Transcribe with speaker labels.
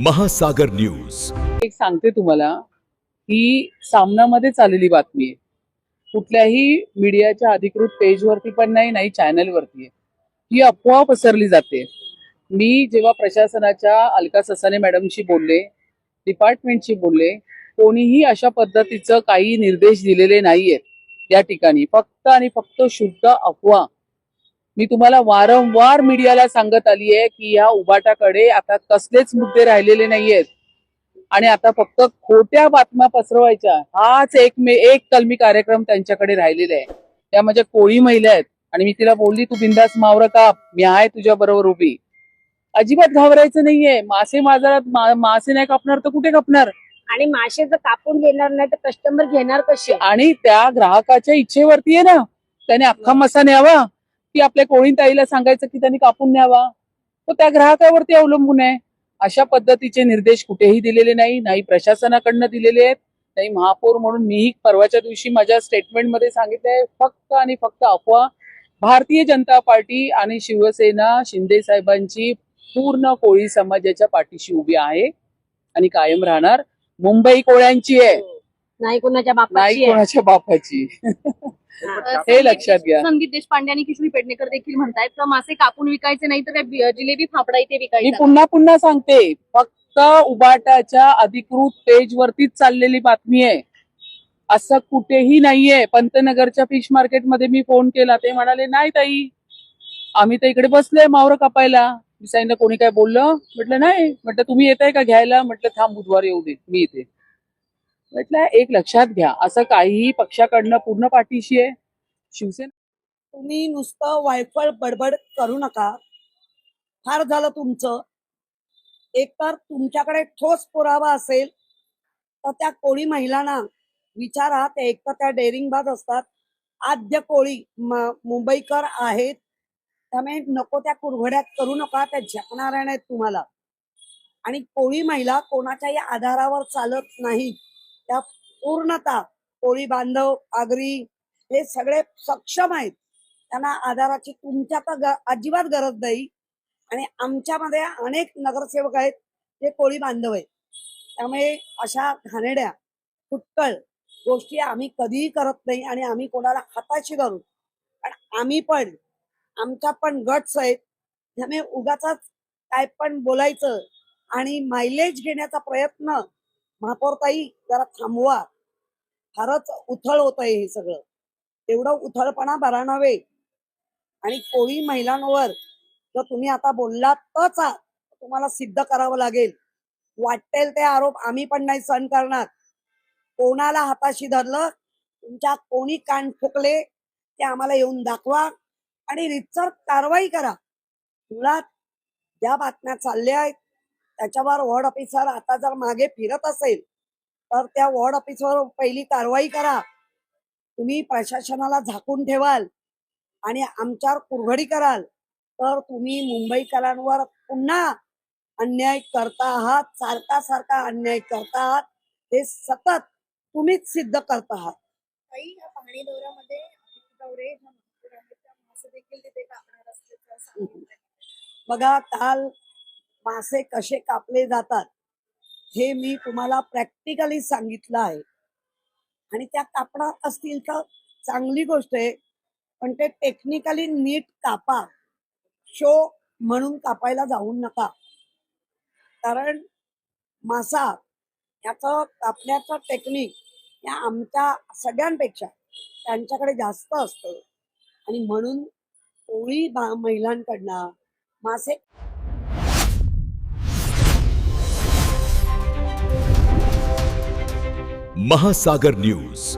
Speaker 1: महासागर न्यूज।
Speaker 2: एक सांगते तुम्हाला, ही सामनामध्ये चाललेली बातमी आहे। कुठल्याही मीडियाच्या अधिकृत पेजवरती पण नाही चॅनलवरती आहे। ही अफवा पसरली जाते। मी जेव्हा प्रशासनाच्या अलका ससाने मॅडमशी बोलले, डिपार्टमेंटशी बोलले, कोणीही अशा पद्धतीचं काही निर्देश दिलेले नाहीयेत या ठिकाणी। फक्त आणि फक्त शुद्ध अफवा। मी तुम्हाला वारंवार मीडियाला सांगत आली आहे की या उबाटाकडे आता कसलेच मुद्दे राहिलेले नाहीयेत आणि आता फक्त खोट्या बातम्या पसरवायच्या हाच एक कलमी कार्यक्रम त्यांच्याकडे राहिलेला आहे। त्या माझ्या कोळी महिला आहेत आणि मी तिला बोलली, तू बिंदास मावरं काप, मी आहे तुझ्या बरोबर उभी। अजिबात घाबरायचं नाहीये। मासे बाजारात मासे नाही कापणार तर कुठे कापणार?
Speaker 3: आणि मासे जर कापून घेणार नाही तर कस्टमर घेणार कसे?
Speaker 2: आणि त्या ग्राहकाच्या इच्छेवरती आहे ना, त्याने अख्खा मासा न्यावा की आपल्या कोळी ताईला सांगायचं की त्यांनी कापून न्यावा, तो त्या ग्राहकावरती अवलंबून आहे। अशा पद्धतीचे निर्देश कुठेही दिलेले नाही प्रशासनाकडनं दिलेले आहेत, नाही महापौर म्हणून मीही परवाच्या दिवशी माझ्या स्टेटमेंटमध्ये सांगितलंय, फक्त आणि फक्त अफवा। भारतीय जनता पार्टी आणि शिवसेना शिंदे साहेबांची पूर्ण कोळी समाजाच्या पाठीशी उभी आहे आणि कायम राहणार। मुंबई कोळ्यांची आहे,
Speaker 3: नाही कोणाच्या बापाची
Speaker 2: नाही कोणाच्या बापाची। हे लक्षात घ्या।
Speaker 4: संदीप देशपांडे आणि किशोरी पेडणेकर देखील म्हणतायत का मासे कापून विकायचे नाही तर काय जिलेबी फाफडा इथे
Speaker 2: मी
Speaker 4: विकायचा?
Speaker 2: पुन्हा सांगते, फक्त उबाटाच्या अधिकृत पेज वरतीच चाललेली बातमी आहे, असं कुठेही नाहीये। पंतनगरच्या फिश मार्केटमध्ये मी फोन केला, ते म्हणाले नाही ताई, आम्ही तर इकडे बसलोय मावरं कापायला। मी सांगितलं कोणी काय बोललं? म्हटलं नाही। म्हटलं तुम्ही येताय का घ्यायला? म्हटलं थांब, बुधवार येऊ दे, मी येते। म्हटलं एक लक्षात घ्या, असं काहीही पक्षाकडनं पूर्ण पाठीशी आहे शिवसेना।
Speaker 5: तुम्ही नुसतं वायफळ बडबड करू नका। फार झालं तुमचं। एकतर तुमच्याकडे ठोस पुरावा असेल तर त्या कोळी महिलांना विचारा, ते एकतर त्या डेअरिंगबाज असतात, आद्य कोळी मुंबईकर आहेत, त्यामुळे नको त्या कुरघड्यात करू नका, त्या झेपणाऱ्या नाहीत तुम्हाला। आणि कोळी महिला कोणाच्याही आधारावर चालत नाहीत, त्या पूर्णतः कोळी बांधव आगरी हे सगळे सक्षम आहेत, त्यांना आधाराची तुमच्या तर अजिबात गरज नाही। आणि आमच्यामध्ये अनेक नगरसेवक आहेत जे कोळी बांधव आहेत, त्यामुळे अशा घाणेड्या फुटकळ गोष्टी आम्ही कधीही करत नाही आणि आम्ही कोणाला हाताशी धरू, पण आम्ही पण आमच्या पण गट्स आहेत, त्यामुळे उगाच काय पण बोलायचं आणि मायलेज घेण्याचा प्रयत्न महापौरताई जरा थांबवा। फारच उथळ होत आहे हे सगळं, एवढं उथळपणा बरा नव्हे। आणि कोळी महिलांवर जर तुम्ही आता बोललात तर तुम्हाला सिद्ध करावं लागेल। वाटेल ते आरोप आम्ही पण नाही सहन करणार। कोणाला हाताशी धरलं, तुमच्या कोणी कान फुकले ते आम्हाला येऊन दाखवा आणि रीतसर कारवाई करा। मुळात ज्या बातम्या चालल्या आहेत त्याच्यावर वॉर्ड ऑफिसर आता जर मागे फिरत असेल तर त्या वॉर्ड ऑफिसवर पहिली कारवाई करा। तुम्ही प्रशासनाला झाकून ठेवाल आणि आमच्यावर कुरघडी कराल तर तुम्ही मुंबईकरांवर पुन्हा अन्याय करता आहात, सारखा अन्याय करता आहात, हे सतत तुम्हीच सिद्ध करता आहात।
Speaker 4: पाणी दौऱ्यामध्ये
Speaker 5: बघा, काल मासे कसे कापले जातात हे मी तुम्हाला प्रॅक्टिकली सांगितलं आहे आणि त्या कापणार असतील तर चांगली गोष्ट आहे, पण ते टेक्निकली नीट कापा। शो म्हणून कापायला जाऊ नका, कारण मासा याचं कापण्याचं टेक्निक या आमच्या सगळ्यांपेक्षा त्यांच्याकडे जास्त असतं आणि म्हणून कोळी महिलांकडनं मासे
Speaker 1: महासागर न्यूज।